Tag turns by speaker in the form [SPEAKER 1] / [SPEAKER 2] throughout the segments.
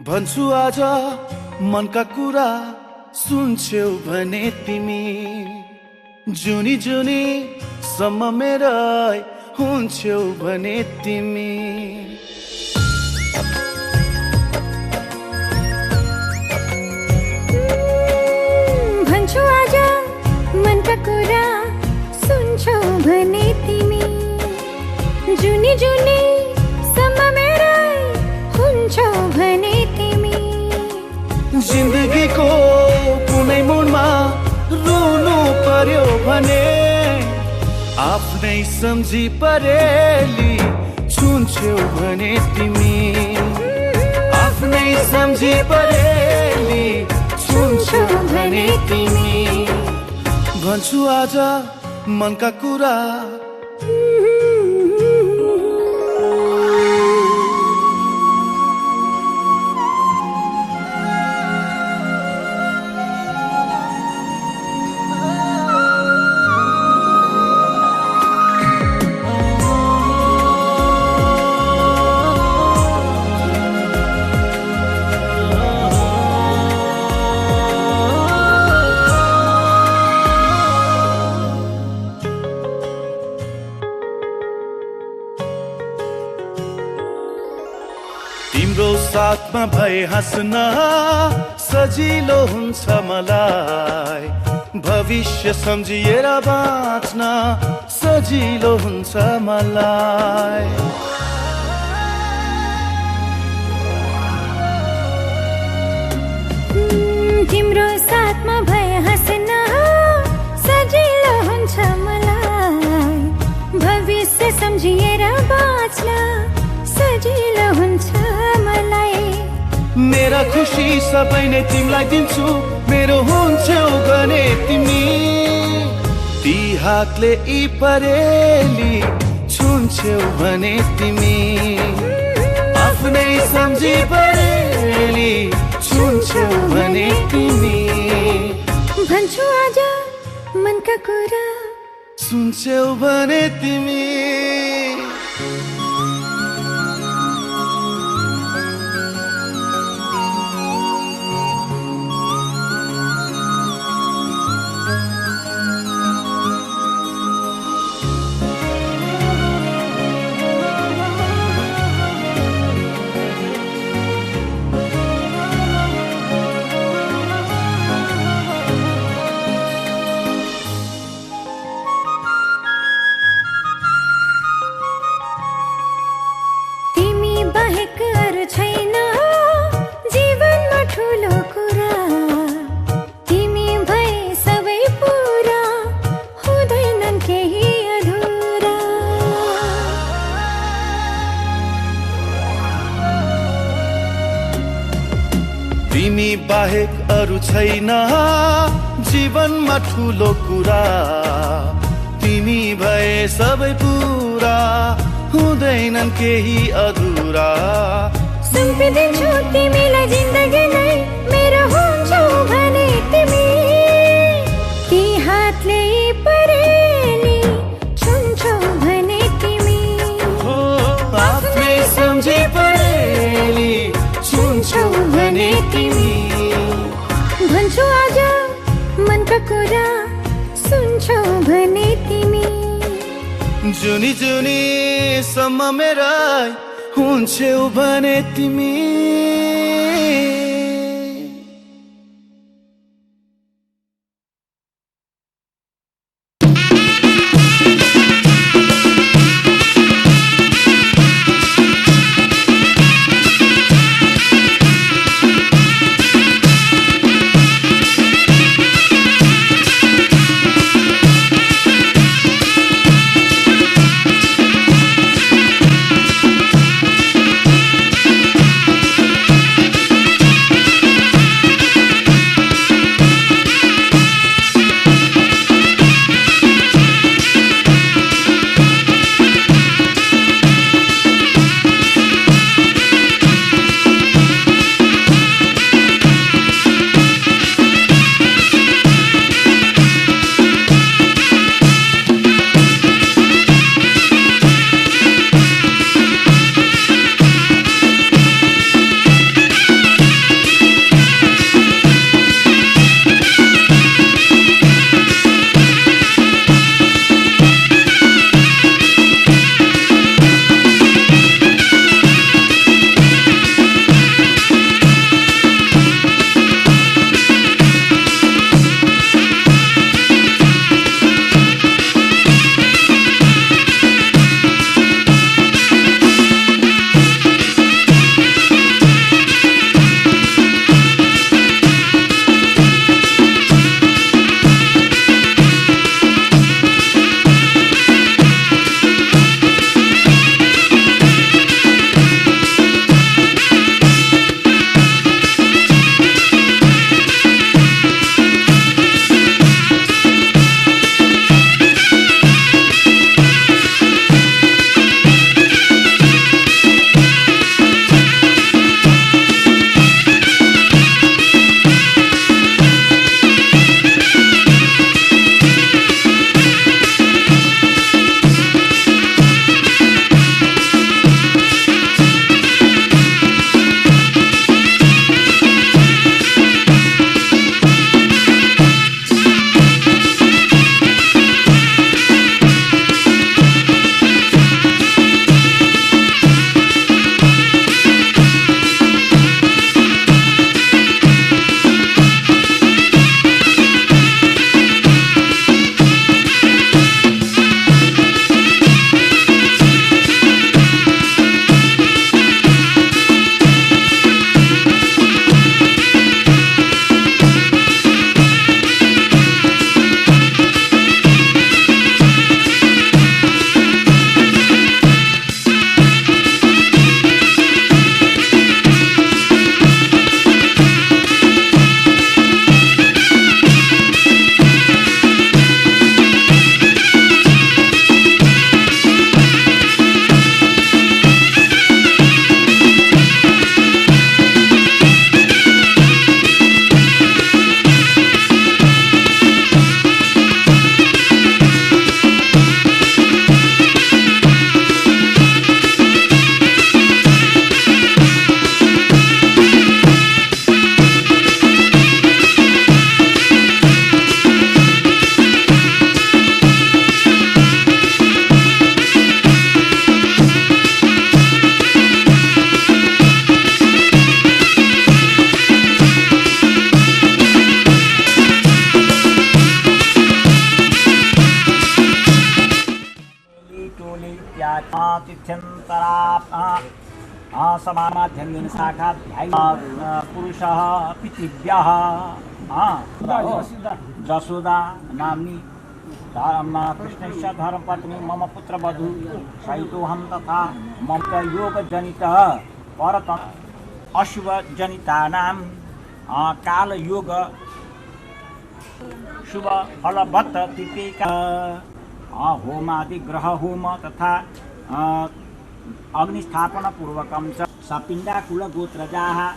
[SPEAKER 1] भन्छु आज मनका कुरा सुन्छौ भने तिमी जुनी जुनी सम्म मेरै हुन्छौ भने तिमी
[SPEAKER 2] भन्छु आज मनका कुरा सुन्छौ भने तिमी जुनी जुनी सम्म मेरै हुन्छौ भने तिमी
[SPEAKER 1] जिन्दगीको कुनै मोडमा रुनु पर्यो भने आफ्नै सम्झी परेली छुन्छौ भने तिमी आफ्नै सम्झी परेली छुन्छौ भने तिमी भन्छु आज मनका कुरा तिम्रो साथमा भए हाँस्न सजिलो हुन्छ मलाई भविष्य सम्झिएर बाँच्न सजिलो हुन्छ मलाई
[SPEAKER 2] तिम्रो साथमा भए हाँस्न सजिलो हुन्छ मलाई भविष्य सम्झिएर बाँच्न सजिलो हुन्छ मलाई
[SPEAKER 1] मेरा खुसी सबै नै तिमीलाई दिन्छु मेरो हुन्छौ भने तिमी ती हातले यी परेली छुन्छौ भने तिमी आफ्नै सम्झी परेली छुन्छौ भने तिमी
[SPEAKER 2] भन्छु आज मनका कुरा
[SPEAKER 1] सुन्छौ भने तिमी
[SPEAKER 2] बाहेक अरू छैन जीवनमा ठुलो कुरा तिमी भए सबै पुरा हुँदैनन् केही अधुरा
[SPEAKER 1] तिमी बाहेक अरू छैन जीवनमा ठुलो कुरा तिमी भए सबै पुरा हुँदैनन् केही अधुरा
[SPEAKER 2] सुम्पिदिन्छु तिमीलाई जिन्दगी नै मेरो हुन्छौ भने तिमी ती हातले परेली छुन्छौ भने तिमी
[SPEAKER 1] आफ्नै सम्झी परेली छुन्छौ भने तिमी
[SPEAKER 2] भन्छु आज मनका कुरा सुन्छौ भने तिमी
[SPEAKER 1] जुनी जुनी सम्म मेरा हुन्छौ भने तिमी
[SPEAKER 3] मध्यन्तरा समाध्यन्दिन शाखाध्यायी पुरुषः पितृभ्यः जसोदा नाम्नी कृष्णस्य धर्मपत्नी मम पुत्रवधू सहितोऽहं तथा मम योगजनितः परत अशुभजनितानां कालयोग शुभ फलवत् तिपेका होमादि ग्रह होम तथा अग्निस्थापन पूर्वकं च सपिण्डाकुल गोत्रजाः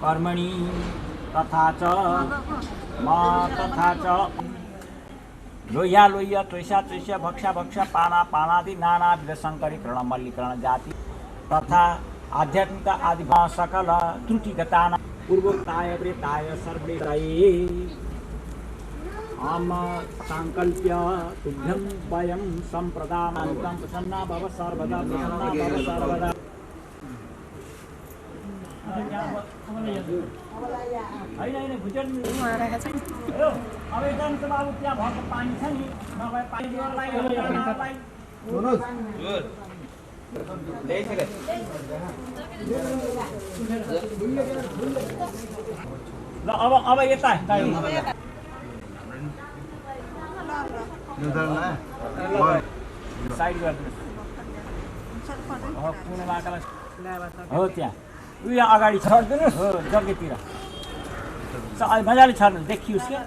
[SPEAKER 3] कर्मणि तथा च लोह्या लोह्य त्वैषा त्वैष्य भक्षा भक्ष पाना पानादि नानाविध शङ्करीकरण मल्लीकरण जाति तथा आध्यात्मिक आदि सकल त्रुटिगतानां पूर्वोक्ताय प्रेताय सर्वेत्राये सांकल्प्य तुभ्यं वयं सम्प्रदानान्तं प्रसन्ना भव सर्वदा प्रसन्ना भव सर्वदा होइन भुजन अब एकदम त बाबु त्यहाँ भएको पानी छ नि नभए पानी दिनलाई ल अब यता साइड गरिदिनुहोस् हो त्यहाँ उयो अगाडि छरिदिनुहोस् हो जग्गेतिर मजाले छर्नुहोस् देखियोस् क्या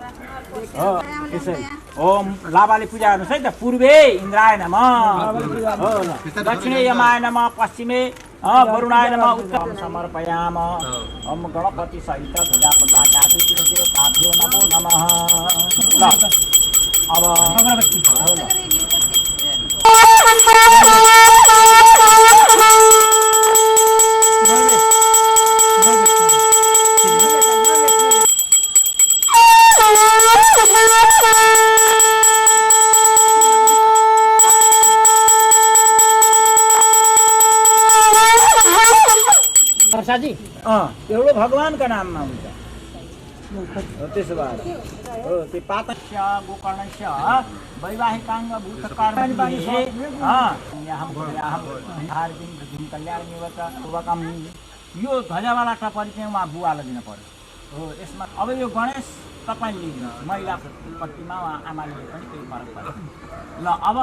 [SPEAKER 3] हो त्यसै ओम लाभाले पूजा गर्नुहोस् है त पूर्वे इन्द्राय नमः हो दक्षिणे यमाय नमः पश्चिमे वरुणाय नमः उत्तरं समर्पयाम ओम गणपति सहित ध्वजा पताका काभ्यो नमो नमः ल अब अगरबत्ती हो ल साथी एउटो भगवानका नाममा हुन्छ त्यसो भएर हो त्यो पातस्य गोकर्णस्य वैवाहिकाङ्ग भूतकर्मणि पूर्वकम यो ध्वजावाला टपरी चाहिँ उहाँ बुवालाई दिन पर्यो हो यसमा अब यो गणेश तपाईँले लिनुहुन्छ महिलापट्टिमा आमाले पनि केही फरक पर्छ ल अब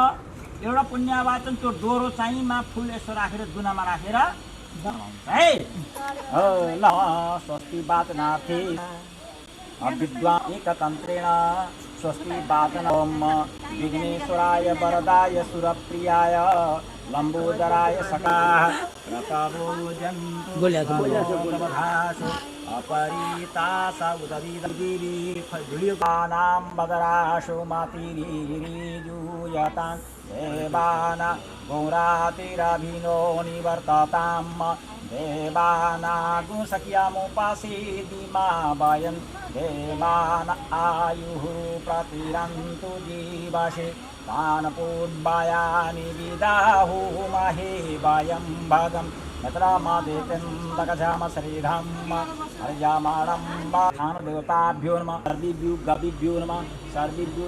[SPEAKER 3] एउटा पुण्यवाचन त्यो डोरो चाहिँ फुल यसो राखेर दुनामा राखेर है ल स्वस्ति वादनार्थे विद्वान् एकतन्त्रेण स्वस्ति वादन ओम विघ्नेश्वराय वरदाय सुरप्रियाय लम्बोदराय सकाः रकभोजन्तु अपरितासा उदवीदीरीफुलिकानां बदराशो मातिरीजूयतां देवाना गौरातिरभिनो निवर्ततां देवानागुंसख्यमुपासीदिमा वयं देवान आयुः प्रतिरन्तु जीवसे तान् पूर्वायानि विदाहुमहे वयं भगं यत्र मादेतेन्दगजाम श्रीधम्म हरिजामाणं देवताभ्यो नमः सर्वेभ्यो नमः सर्वेभ्यो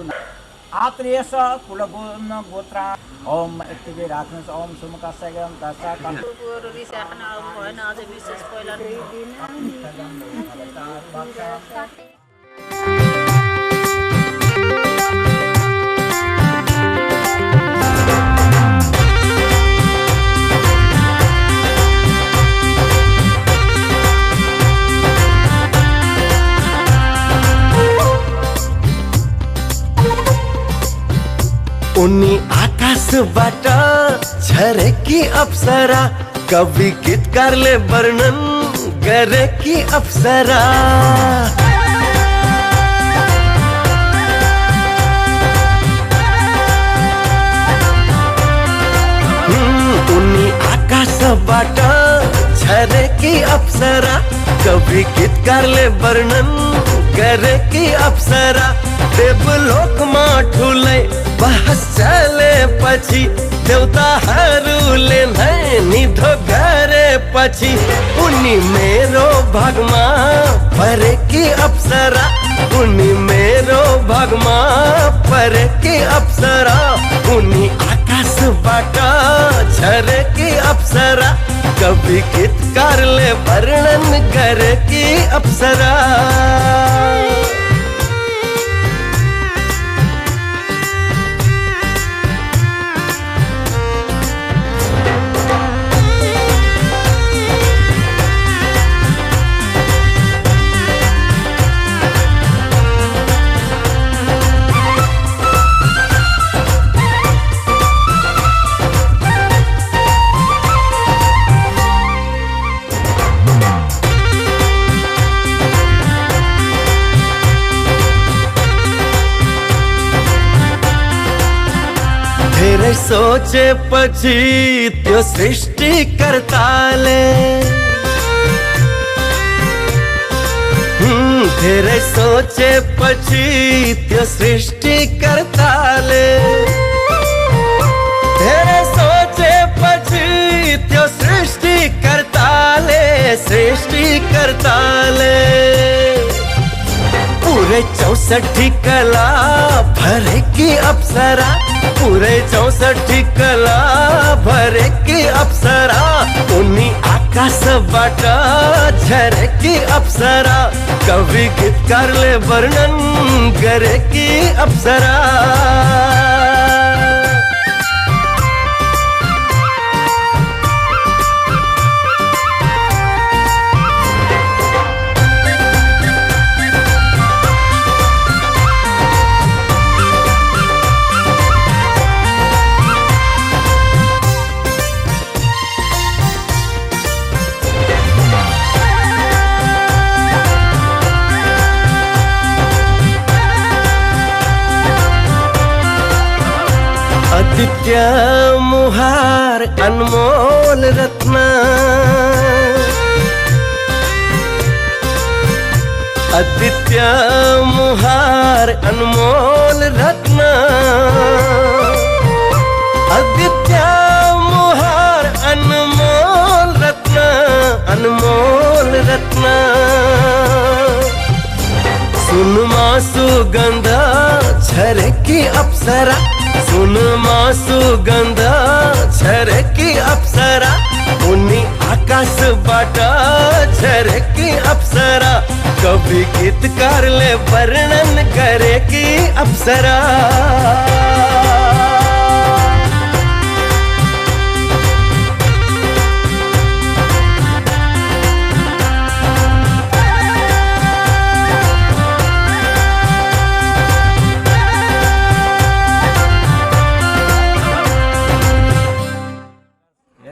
[SPEAKER 3] आत्रेयस कुलगोन गोत्रा ओम यतिकै राख्नुहोस् ओम सुमुखस्य गम तस्सा
[SPEAKER 4] गुरु रिसाखन भएन अझ विशेष पहिला
[SPEAKER 1] उनी आकाशबाट झरेकी अप्सरा कवि गीतकारले वर्णन गरेकी अप्सरा उनी आकाशबाट झरेकी अप्सरा कवि गीतकारले वर्णन गरेकी अप्सरा देवलोकमा ठुलै बहस चलेपछि देवताहरूले नै निधो गरेपछि उनी मेरो भागमा परेकी अप्सरा उनी मेरो भागमा परेकी अप्सरा उनी आकाशबाट झरेकी अप्सरा कवि गीतकारले वर्णन गरेकी अप्सरा धेरै सोचेपछि त्यो सृष्टिकर्ताले धेरै सोचेपछि त्यो सृष्टिकर्ताले धेरै सोचेपछि त्यो सृष्टिकर्ताले पूरे 64 कला भरेकी अप्सरा पूरे 64 कला भरेकी अप्सरा उनी आकाशबाट झरेकी अप्सरा कवि गीतकारले वर्णन गरेकी अप्सरा आदित्य मुहार अनमोल रत्न आदित्य मुहार अनमोल रत्न आदित्य मुहार अनमोल रत्न सुनमा सुगंध झरेकी अप्सरा सुनमा सुगंध झरेकी अप्सरा उनी आकाशबाट झरेकी अप्सरा कवि गीतकारले वर्णन गरेकी अप्सरा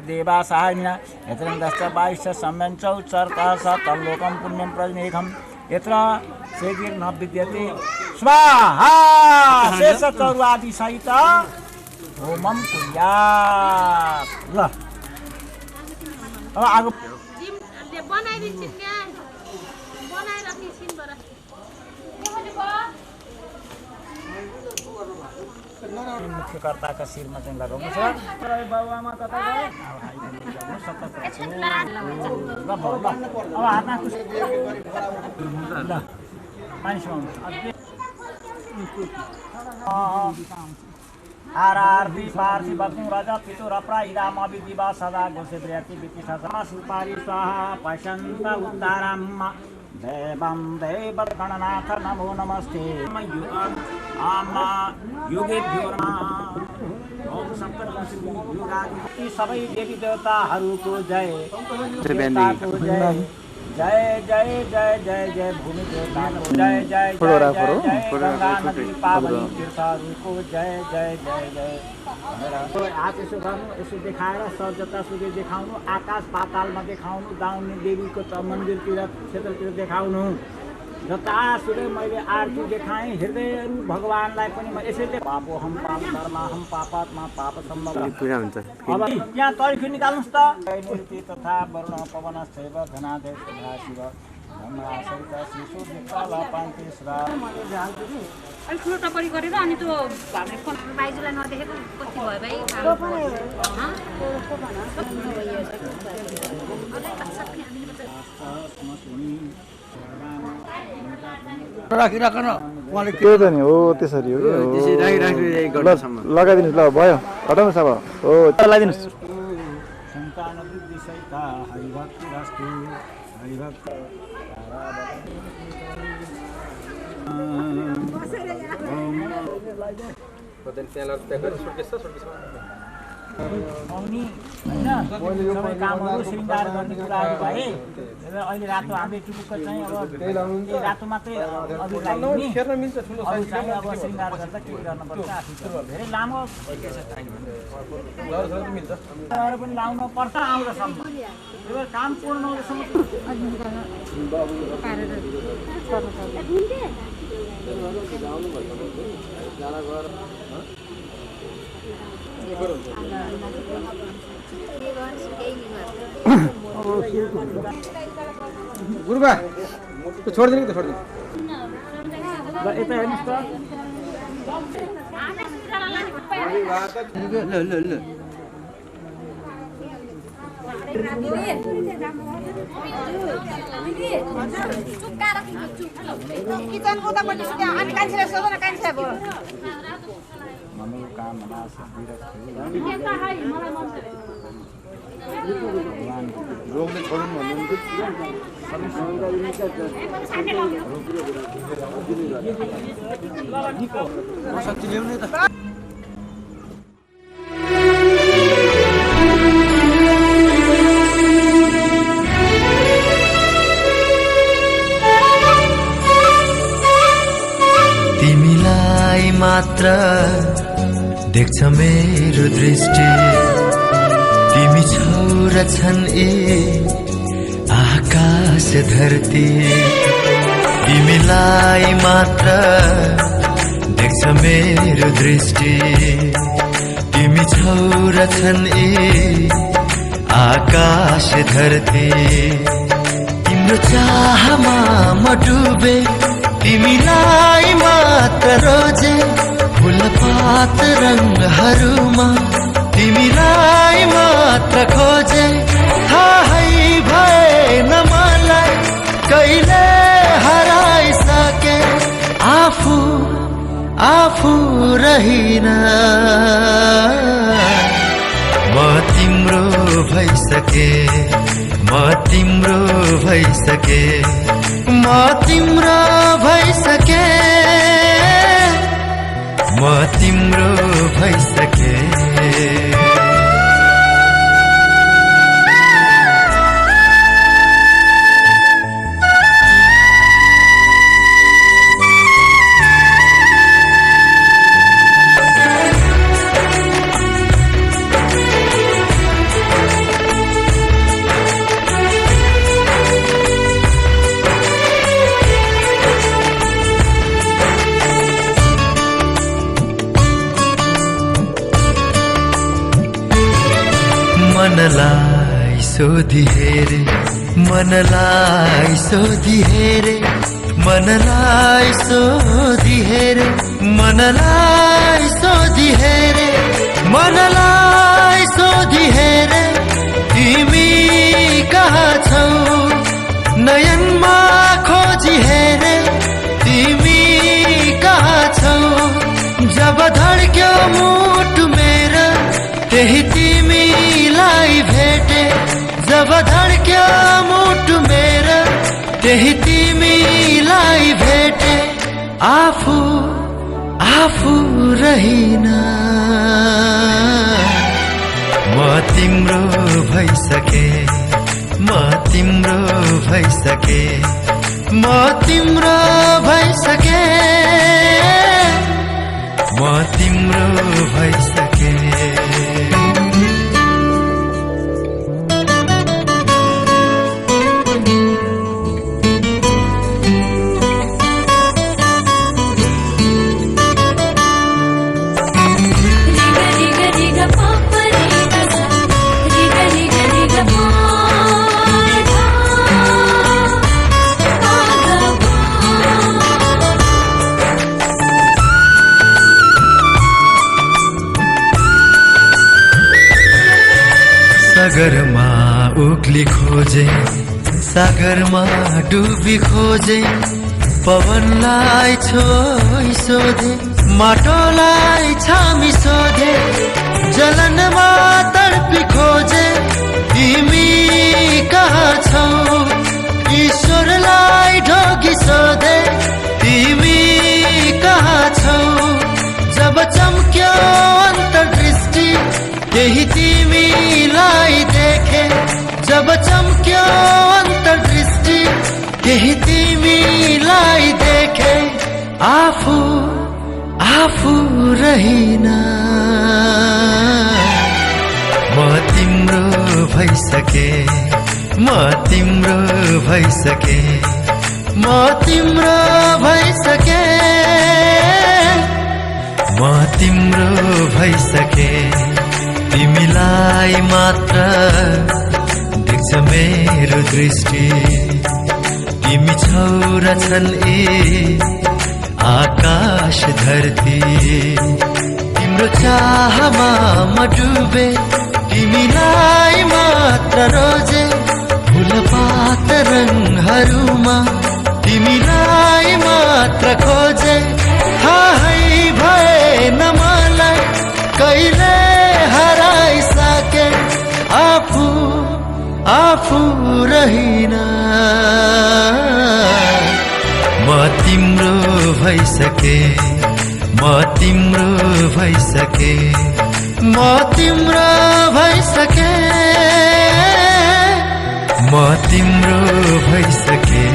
[SPEAKER 3] देवा सहायमिना यत्रं दश्च बाईश्च सम्यं च उच्चर्तः स तल्लोकं पुण्यं प्रजनेकम् यत्र शेगिर्न विद्यते स्वाहा शेषचौर्वादि सहित होमं कुर्यात् ल अब आगो
[SPEAKER 4] बनाइदिन्छु त्यहाँ बनाएर निस्किनबाट
[SPEAKER 3] मुख्यकर्ताका शिरमा चाहिँ लगाउनु छ बाबुआमा तपाईँ अब हातमा आरआरबी पार्सी बग्नु रज पितु रप्रा इदाम अभिदिवा सदा घोषे प्रियति वितिशा सुपारी स्वाहा पश्यन्त उत्तारम् देवं देवगणनाथ नमो नमस्ते युगेभ्यो ओम सप्तऋषि सबै देवी देवताहरूको जय जय जय जय जय जय भूमि देवताको जय जय जय गंगा नदी पावनी तीर्थहरूको जय जय जय जय हात यसो गर्नु यसो देखाएर जतासुकै देखाउनु आकाश पातालमा देखाउनु दाउनी देवीको मन्दिरतिर क्षेत्रतिर देखाउनु जतासुकै मैले आरती देखाएँ हृदयहरू भगवानलाई पनि म यसैले पापो हम पाप धर्म हम पापात्मा पाप सम्भव पूजा हुन्छ अब यहाँ तरिखी निकाल्नुस् त मूर्ति तथा वरुण पवन शैव घनादेव शिव धर्मसहित शिशु विकल पान्तेश्वर
[SPEAKER 4] अनि ठुलो टपरी गरेर अनि त्यो हामीले फोन बाइजुलाई नदेखेको कति भयो भाइ
[SPEAKER 5] राखिराख न उहाँले
[SPEAKER 6] त्यही त नि हो त्यसरी हो लगाइदिनुहोस् ल भयो हटाउनुहोस् अब हो लगाइदिनुहोस्
[SPEAKER 3] सन्तान वृद्धि सहिता हरिभक्ति रस्तु हरिभक्ति आउने होइन सबै कामहरू श्रृङ्गार गर्ने कुराहरू भए अहिले रातो हामीले टुपुक्क चाहिँ अब रातो मात्रै अघि लाग्ने अरू चाहिँ अब श्रृङ्गार गर्दा के गर्नुपर्छ आफू धेरै लामो पनि लाउन पर्छ आउँदासम्म त्यो काम पूर्ण नहुँदासम्म
[SPEAKER 5] गुरुबा छोडिदिनु कि त छोडिदिनु
[SPEAKER 3] यता हेर्नुहोस् त
[SPEAKER 5] ल
[SPEAKER 7] किचनको उतापट्टि अनि कान्छीलाई सोध न कान्छी अब
[SPEAKER 6] रोगले छोड्नु
[SPEAKER 5] शक्ति ल्याउने त
[SPEAKER 1] तिमीलाई मात्र देख्छ मेरो दृष्टि तिमी छौ र छन् ए आकाश धरती तिमीलाई मात्र देख्छ मेरो दृष्टि तिमी छौ र छन् ए आकाश धरती तिम्रो चाहमा म डुबे तिमीलाई मात्र रोजे फुलपात रङहरूमा तिमीलाई मात्र खोजे थाहै भएन मलाई कहिले हराइसके आफू रहिन म तिम्रो भइसके म तिम्रो भइसके म तिम्रो भइसके म तिम्रो भइसके मनलाई सोधी हेरे मनलाई सोधी हेरे मनलाई सोधी हेरे मनलाई सोधी हेरे मनलाई सोधी हेरे तिमी कहाँ छौ नयनमा खोजी हेरे तिमी कहाँ छौ जब धड्क्यो मुटु मेरो त्यही तिमीलाई भेटे जब धड्क्यो मुटु मेरो त्यही तिमीलाई भेटे आफू रहिन म तिम्रो भइसके म तिम्रो भइसके म तिम्रो भइसके म तिम्रो भइसके सागरमा उक्ली खोजे सागरमा डुबी खोजे पवनलाई छोई सोधे माटोलाई छामी सोधे जलनमा तडपी खोजे तिमी कहाँ छौ ईश्वरलाई ढोगी सोधे तिमी कहाँ छौ जब चम्क्यो अन्तर्दृष्टि त्यही तिमीलाई देखे जब चम्क्यो अन्तर्दृष्टि त्यही तिमीलाई देखे आफू आफू रहिना म तिम्रो भइसके म तिम्रो भइसके म तिम्रो भइसके म तिम्रो भइसके तिमीलाई मात्र देख्छ मेरो दृष्टि तिमी छौ र छन् यी आकाश धरती तिम्रो चाहमा म डुबे तिमीलाई मात्र रोजे फुलपात रङहरूमा तिमीलाई मात्र खोजे थाहै भएन मलाई कहिले हराइसके आफू आफू रहिना म तिम्रो भइसके म तिम्रो भइसके म तिम्रो भइसके म तिम्रो भइसके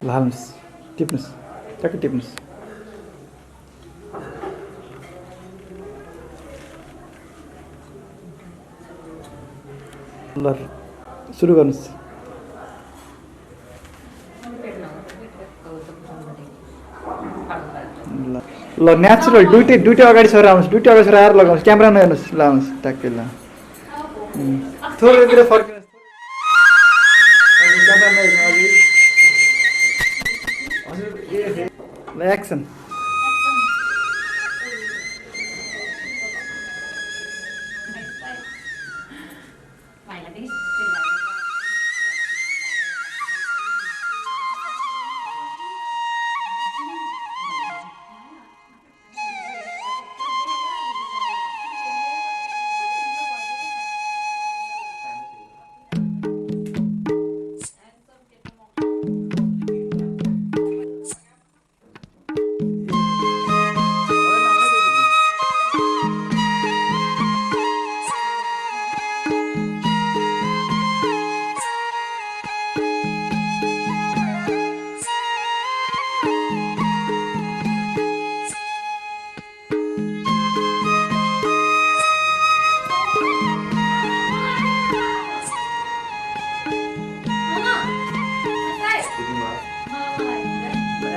[SPEAKER 6] हाल्नुहोस् टिप्नुहोस् टक्कै टिप्नुहोस् ल सुरु गर्नुहोस् ल नेचुरल दुइटै अगाडि छोएर आउनुहोस् दुइटै अगाडि छोएर आएर लगाउनुहोस् क्यामेरामा हेर्नुहोस् ल आउनुहोस् ट्याक्कै ल थोरैतिर फर्किनुहोस् क्यामेरामा हेर्नु ल एक्सन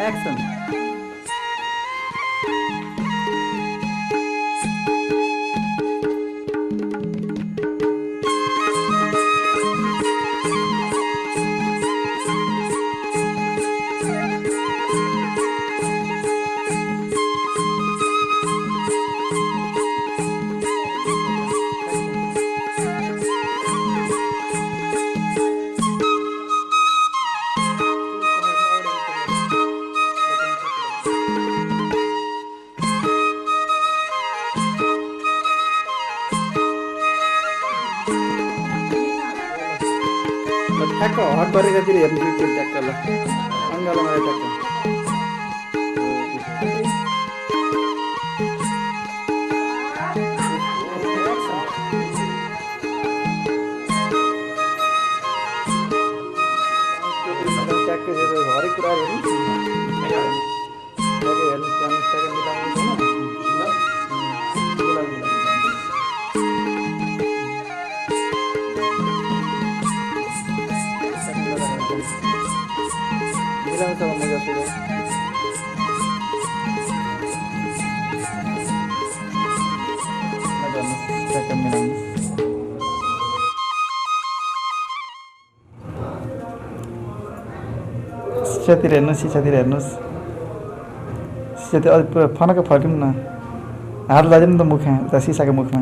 [SPEAKER 6] एक्सन ठ्याक्क हट गरेर हेर्नु ट्याक्क ल अङ्गालोमा ट्याक्क सिसातिर हेर्नुहोस् सिसातिर हेर्नुहोस् सिसातिर अलिक पुरा फनक्क फर्किनु न हात लैजाउँ न त मुखमा उता सिसाको मुखमा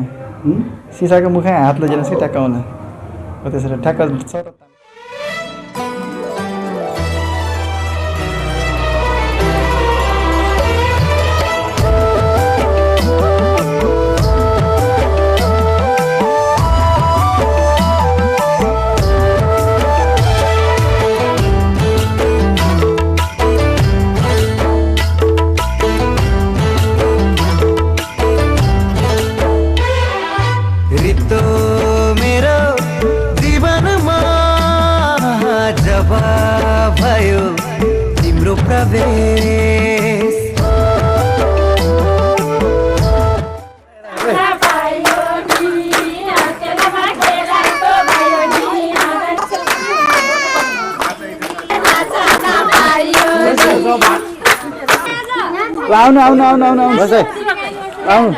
[SPEAKER 6] सिसाको मुखमा हात लैजानुहोस् कि ट्याक्क आउँला हो त्यसरी ठ्याक्क
[SPEAKER 1] रित्तो मेरो जीवनमा जब भयो तिम्रो प्रवेश
[SPEAKER 6] आउनु आउनु आउनु आउनु आउनु आउनु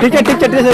[SPEAKER 6] ठीक है त्यसो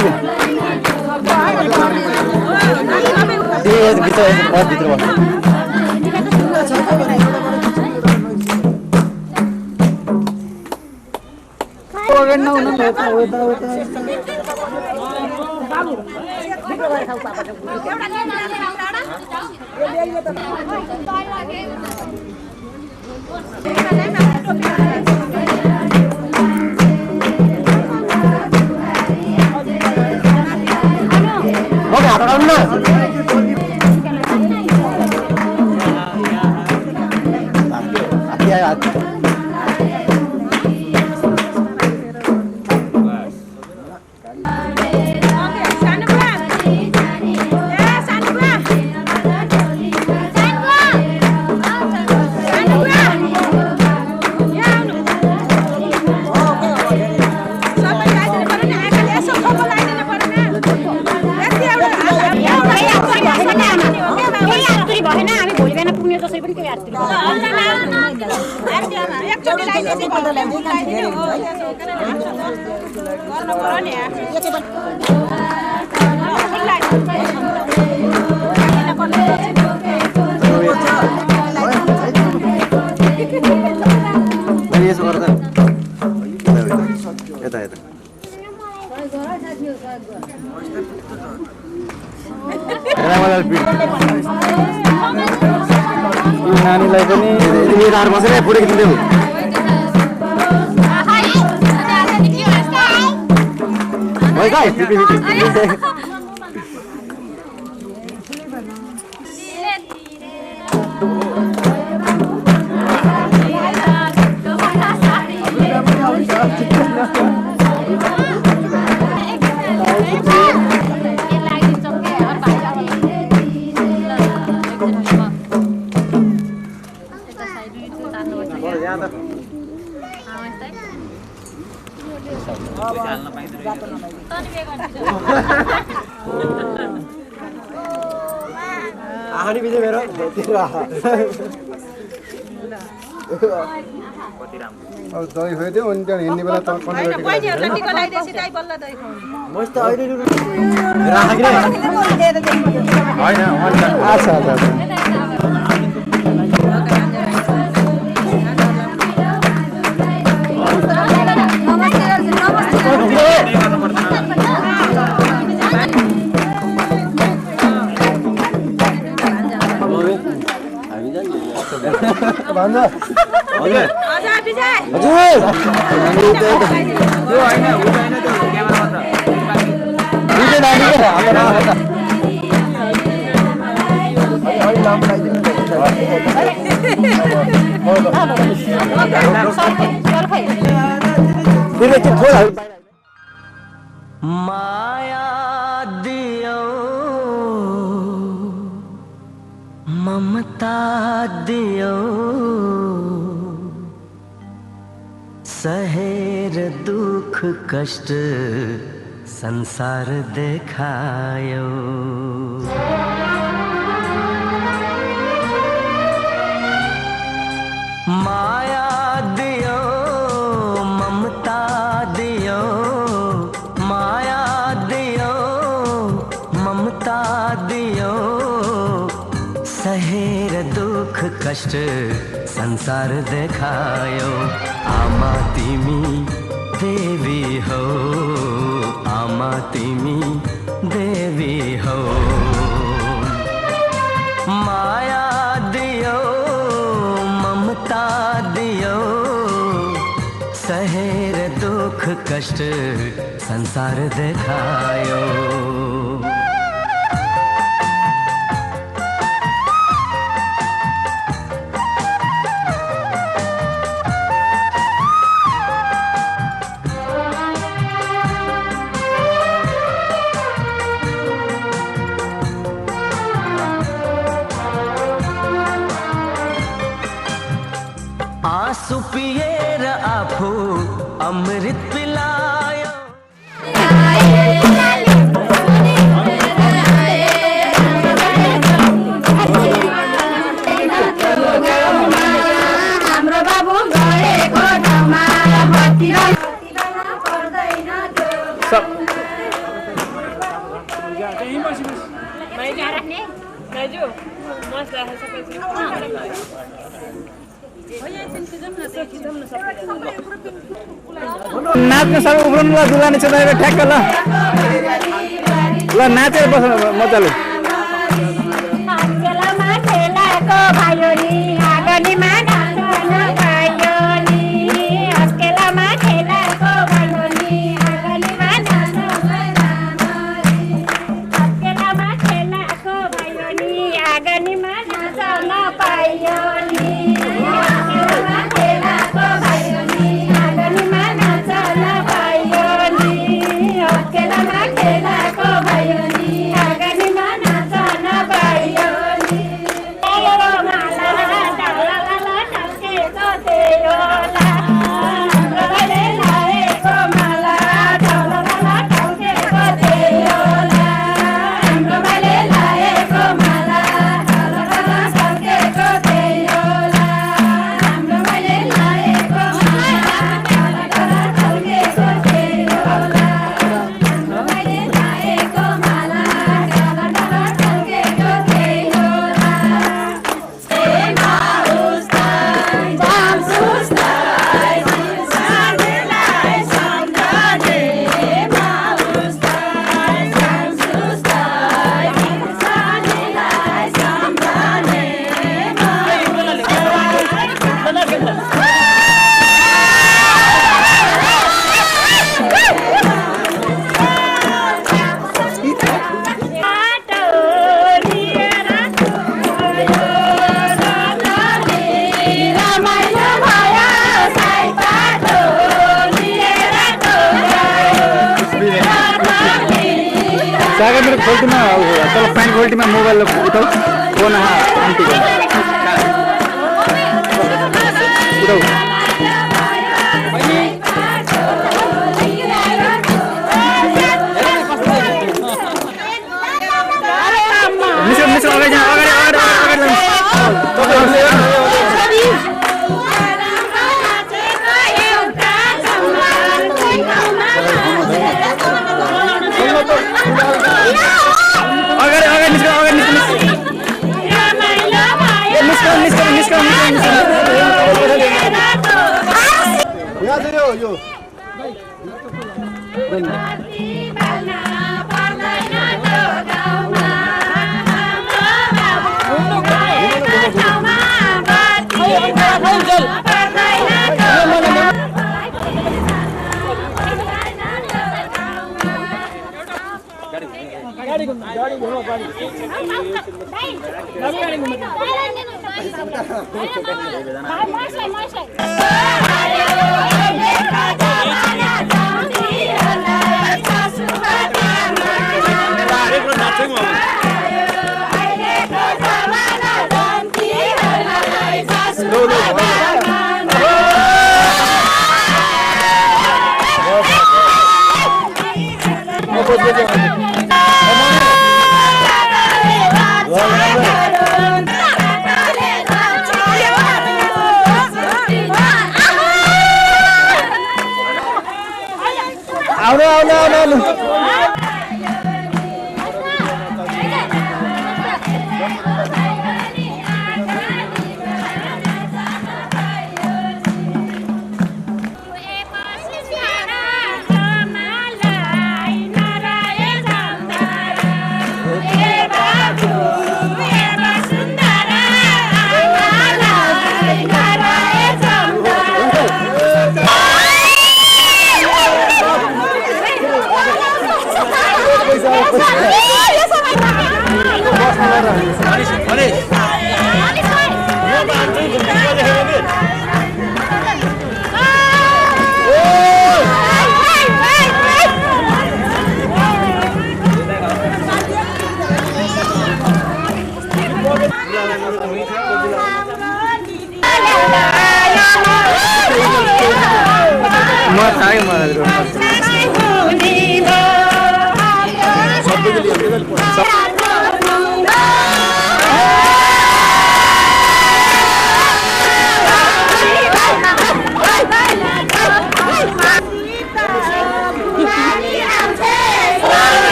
[SPEAKER 6] बहुत भित्र नानीलाई पनि बसेर पुडेको दिँदै आहानी बिजे मेरो अब दही खोइदियो अनि त्यहाँ हिँड्ने बेला त मस्त अहिले अच्छा अच्छा भन्दा हजुर हजुर हजुर
[SPEAKER 1] माया दियो ममता दियो सहेर दुख कष्ट संसार देखायो माया दियो ममता दियो माया दियो ममता दियो सहेर दुख कष्ट संसार देखायो आमा तिमी देवी हो आमा तिमी देवी हो माया दियो ममता दियो सहेर दुख कष्ट संसार देखायो आंसू पिएर आफू अमृत पिलायो
[SPEAKER 2] हाम्रो बाबु गएको ठाउँमा बत्ती
[SPEAKER 6] नाच्न सबै उफ्रनु ल दुलानी छोराले ठ्याक्क ल नाचेर बस्नु मजाले
[SPEAKER 2] अस्केलामा खेलाको भयो नि आँगनीमा नाच्न पायो नि अस्केलामा खेलाको भयो नि आँगनीमा नाच्न अस्केलामा खेलाको भयो नि आँगनीमा नाच्न पायो नि अस्केलामा खेलाको भयो नि आँगनीमा नाच्न पायो नि अस्केलामा खेलाको भयो नि आँगनीमा नाच्न पायो नि
[SPEAKER 6] सागर मेरो खोल्टीमा तल प्यान्ट खोल्टीमा मोबाइल उठाऊ फोन आन्टी उठाऊ मिसो अगाडि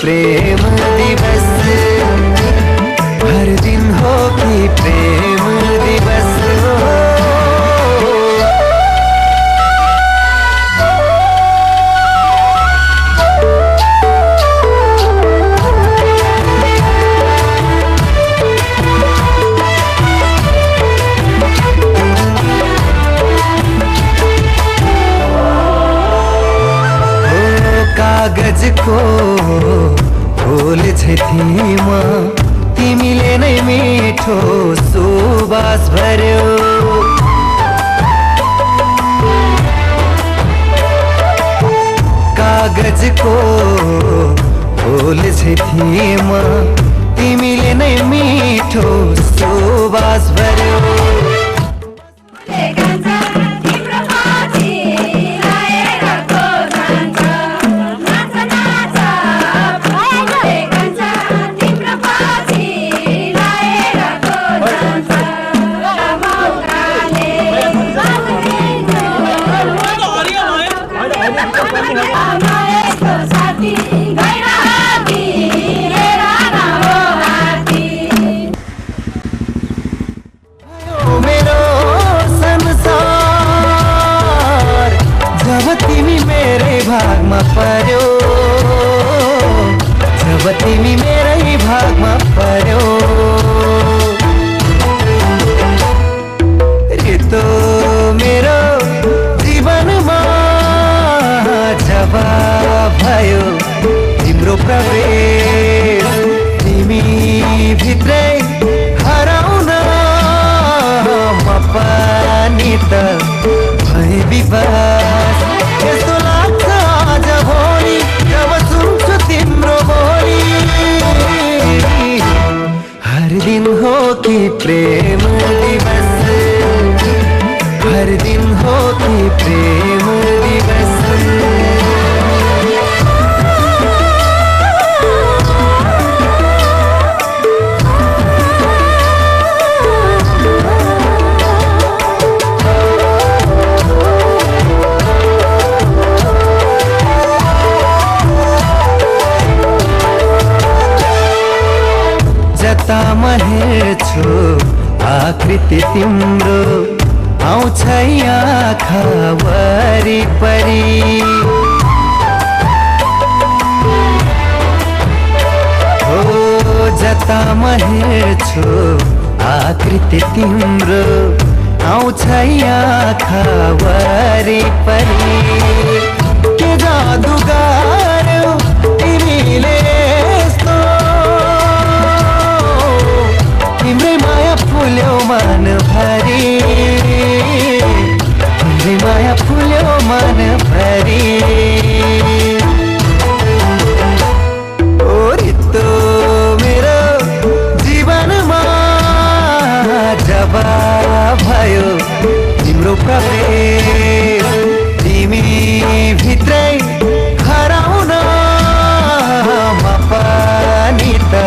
[SPEAKER 1] प्रेम दिवस हर दिन हो कि प्रेम दिवस हो। कागजको फुल छै थिमा तिमीले नै मिठो सुवास भर्यो कागजको फुल छै थिमा तिमीले नै मिठो सुवास भर्यो मेरो संसार जब तिमी मेरै भागमा पर्यो जब तिमी मेरै भागमा पर्यो रितो मेरो जीवनमा जब भयो तिम्रो प्रवेश तिमी भित्रै हराउन पनि त भए विवास यस्तो लाग्छ आज भोलि जब सुन्छु तिम्रो बोली हर दिन हो कि प्रेम दिवस हर दिन हो कि प्रेम दिवस जतामा हेर्छु आकृति तिम्रो आउँछ आँखा वरिपरि हो जतामा हेर्छु आकृति तिम्रो आउँछ आँखा वरिपरि के जादु गर्यो तिमीले यस्तो तिम्रै माया फुल्यो मन भरि तिम्रै माया फुल्यो मन भरि ओ रितो मेरो जीवनमा जब भयो तिम्रो प्रवेश तिमी भित्रै हराउन पनि त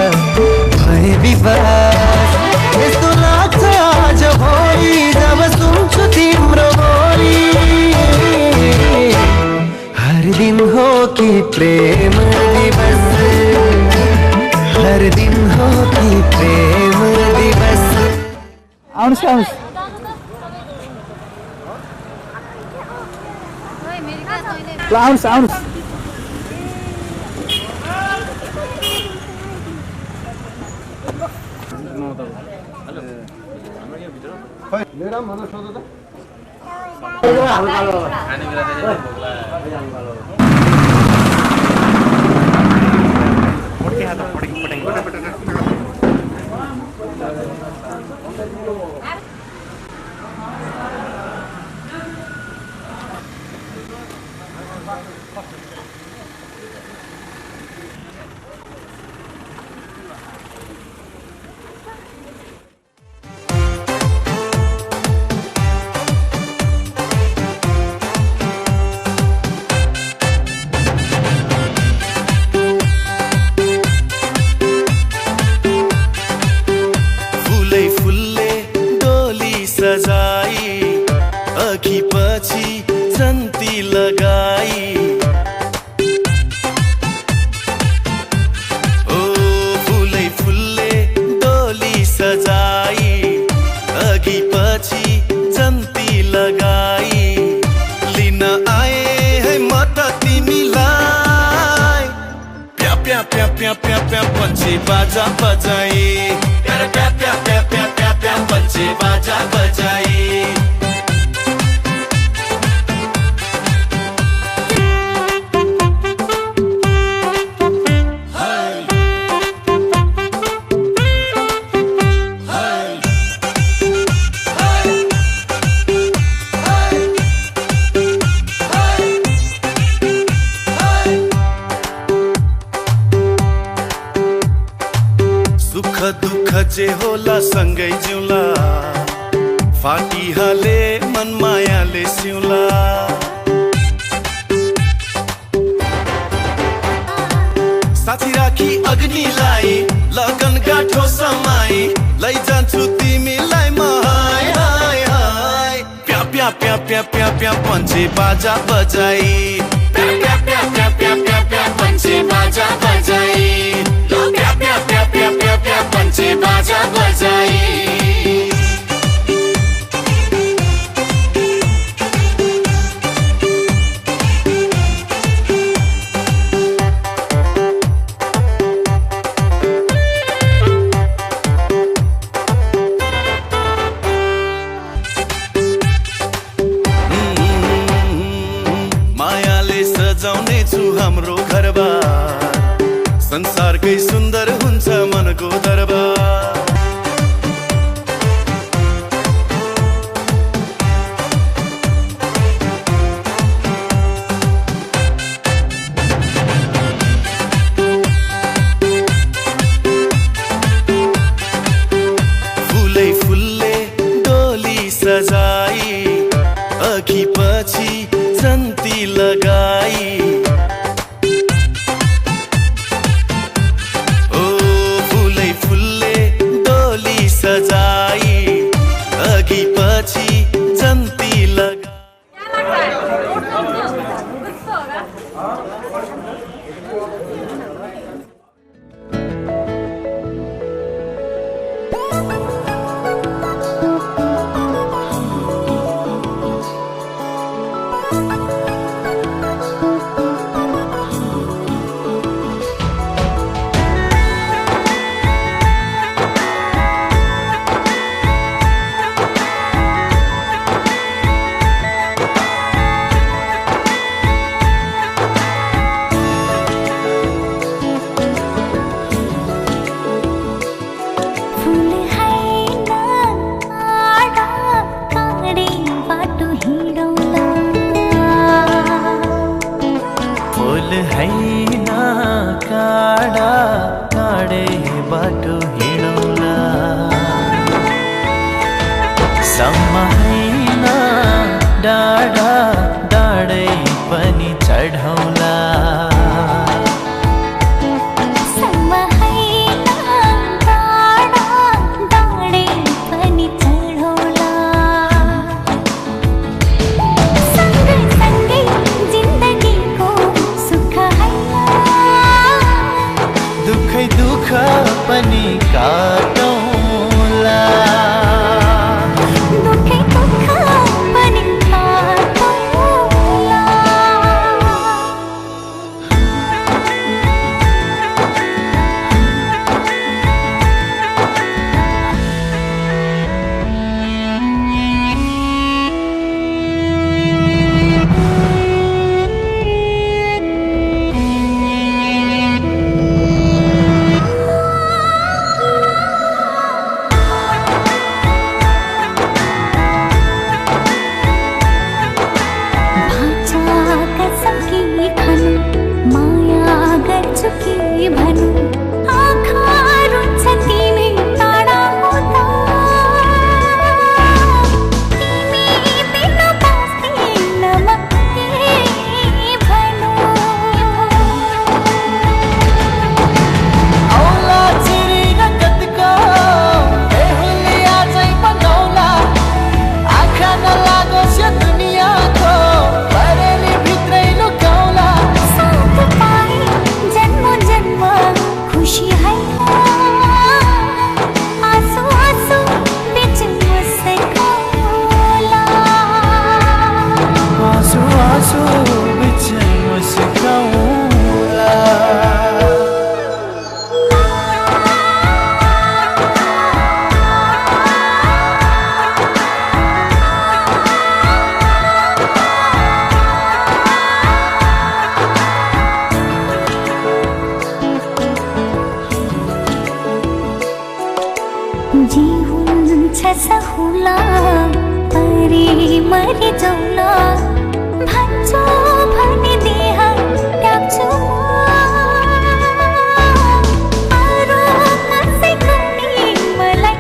[SPEAKER 1] भए विवास यस्तो लाग्छ आज भोलि जब सुन्छु तिम्रो बोली हर दिन हो कि प्रेम दिवस हर दिन हो कि प्रेम दिवस
[SPEAKER 6] आउनुहोस् आउनुहोस् ल आउनुहोस् आउनुहोस्
[SPEAKER 8] प्या प्या प्या बच्चे बाजा बजाए प्या प्या प्या प्या प्या प्या प्या बच्चे बाजा बजाए होला सँगै जिउला फाटिहाले मन मायाले सिउला साथी राखी अग्निलाई लगन गाठो समाई लैजान्छु तिमीलाई म हाय हाय हाय प्या प्या प्या प्या प्या प्या पञ्चे बाजा बजाई प्या प्या प्या प्या प्या प्या प्या पञ्चे बाजा बजाई प्या प्या प्या प्या प्या प्या पञ्चे बाजा बजाई सजाउने छु हाम्रो घरबार संसारकै सुन्दर हुन्छ मनको दरबार फुलै फुलले डोली सजाई अघि पछि जन्ती लगाई ओ फुलै फुलले डोली सजाई अघि पछि जन्ती लगाई हैना काडा काडे बाटो हिँडौला सम्म हैना डाडा डाडै पनि चढौला दुख पनि काटौला दुखै दुख पनि काटौला सहुला परे मरि जाउला भन्छौ भने देह त्याग्छु अरू कसैको नि मलाई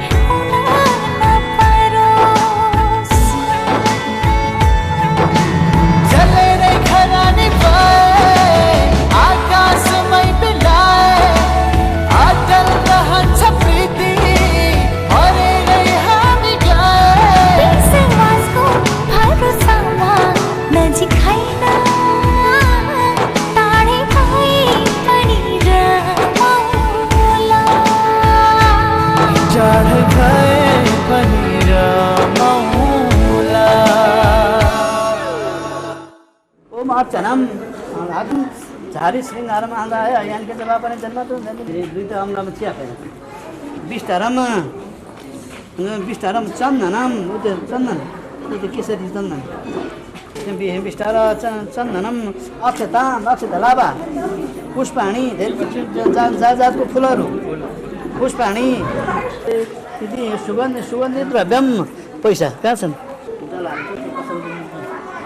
[SPEAKER 5] अर्चनम झारी श्रृङ्गारमा आउँदा है यानके जवाब पनि जन्म त दुईटा अम्लामा चिया खाएन बिस्तारम चन्दनम त्यो चन्दन त्यो केसरी चन्दन बिस्तार चन्दनम अक्षता लाभा पुष्पाणी धेरै जातको फुलहरू पुष्पाणी सुगन्धित द्रव्यम पैसा कहाँ छन्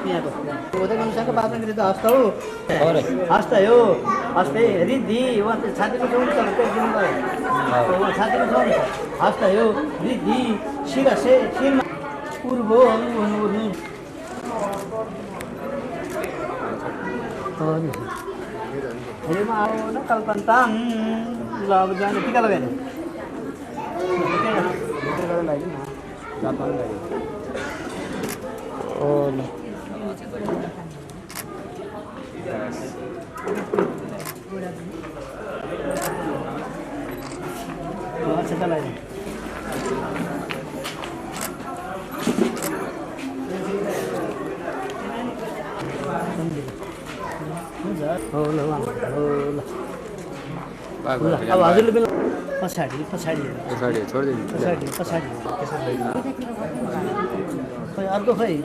[SPEAKER 5] यहाँको बात हस्त हो हस्ते रिद्धि छातीको छातीको हस्त हो रिद्धि शिरसे शिरमा पूर्व कल्पन्ताम ल अब जाने टिका लगाएन अब हजुरले बेला पछाडि खोइ अर्को खोइ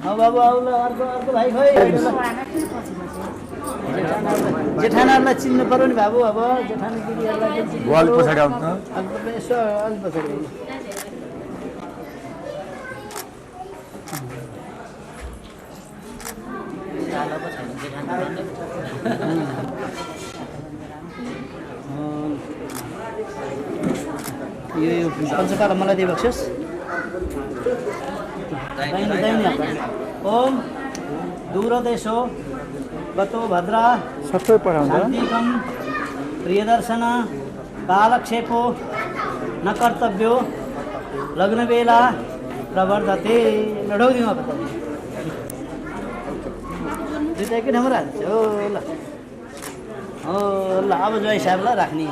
[SPEAKER 5] अब अर्को भाइ खोइ जेठानाहरूलाई चिन्नु पर्यो नि बाबु अब जेठानी दिदीहरूलाई पछाडि आउँछ यसो अलि पछाडि यो पञ्चकाल मलाई दिइबक्सियोस् ओम दूरदेशो गतो भद्रा
[SPEAKER 6] सबै पढाउँछ
[SPEAKER 5] शान्तिकम प्रियदर्शन कालक्षेपो न कर्तव्यो लग्नवेला प्रवर्धते लडौदिमा पता दुईटा एकै ठाउँमा राख्छ हो ल अब जय साहबलाई राख्ने